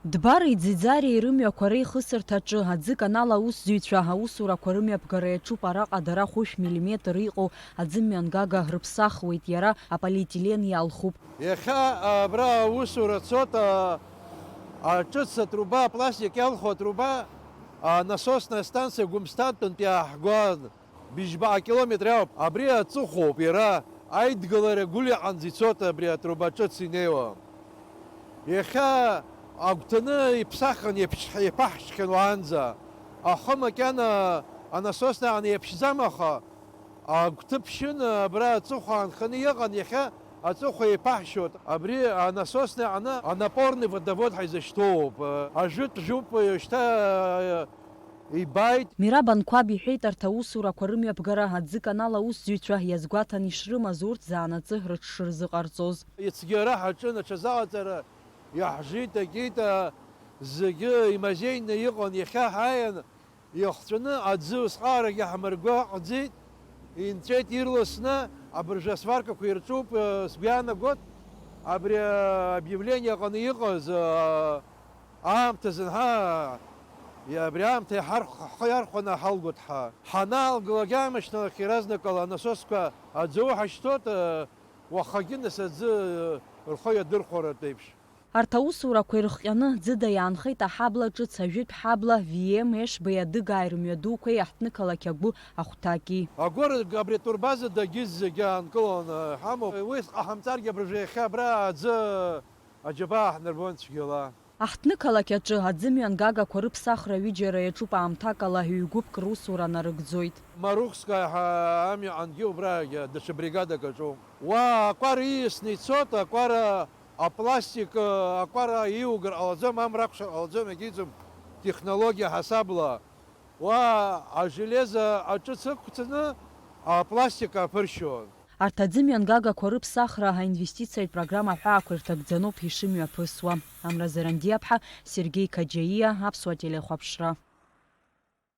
Дбари дзидзари рымҩақәа реихысырҭаҿы аӡыканал аусзуҩцәа аусурақәа рымҩаԥгара иаҿуп араҟа дара хәышә миллиметр иҟоу аӡымҩангага рыԥсахуеит, иара аполиетилен иалхуп. Иахьа абра аусура цоит аҿыц атруба, апластик иалху атруба, насосная станция Гәымсҭантәынтә иааҳгон быжьбаҟа километр иауп. Абри аҵыхәоуп иара аидгылара гәылиаҟанӡа ицоит абри атруба ҿыц инеиуа. Иахьа агәҭаны иԥсахын иԥаҳшьхьан уаанӡа. Ахы макьана анасосна иаԥшьӡам, аха агәҭы ԥшьын абра аҵыхәа аанханы иҟан. Иахьа аҵыхәа иԥаҳшьоит. Абри анасосна анапорный водовод ҳаизышьҭоуп. Ажәытә жәуп шьҭа ибааит. Мираб Анқәаб иҳәеит, арҭ аусурақәа рымҩаԥгара аӡыканал аусзуҩцәа иазгәаҭан ишрымаз урҭ заанаҵы рыҽшырзыҟарҵоз. Иацгьы ара ҳаҿын аҽазалаҵара иаҳжит, акит, зегьы имазеины иҟан. Иахьа ҳааин ихҵәаны аӡы усҟаарагьы ҳмырго ҟаӡит. Инҵәеит ирласны абыржәасваркақәа ирҿуп, сгәы иаанагоит абри объявление аҟны иҟаз аамҭа зынҳа абри аамҭа ҳхы иархәаны ҳалгоит ҳанаалгалак аамышьҭалах иаразнакала анасосқәа аӡы ҳашьҭоит, уахагьы нас аӡы рхы иадырхәаратә еиԥш. Арҭ аусурақәа ирыхҟьаны ӡыда иаанхеит аҳабла ҿыц, ажәытә ҳабла, ВМ, Ешбеи адыгааи рымҩадуқәеи, аҳҭнықалақь агәы ахәҭаки. Агәыр абри атурбаза дагьыз зегьы аанкылон ҳамоуп. Уи ҟаҳамҵаргьы абыржәы иахьа абра аӡы аџьабаа ҳнарбон цәгьала. Аҳҭнықалақь аҿы аӡымҩангагақәа рыԥсахра ҩыџьара иаҿуп, аамҭакала ҩ-гәыԥк русура нарыгӡоит. Марухская амҩаҟангьы убрагьы даҽа бригадак аҿоуп. Уа акәара ииасны ицоит, акәара апластик акәара иугар ҟалаӡом, амракәшар ҟалаӡом, егьиӡом технологиа ҳасабла. Уа ажелеза аҿыц ықәҵаны апластик аԥыршьон. Арҭ аӡымҩангагақәа рыԥсахра аинвестициатә программа аҳәаақәа ирҭагӡаноуп ишымҩаԥысуа. Амра Заранdiaԥҳа, Сергеи Қаџьаиа, Аԥсуа телехәаԥшра.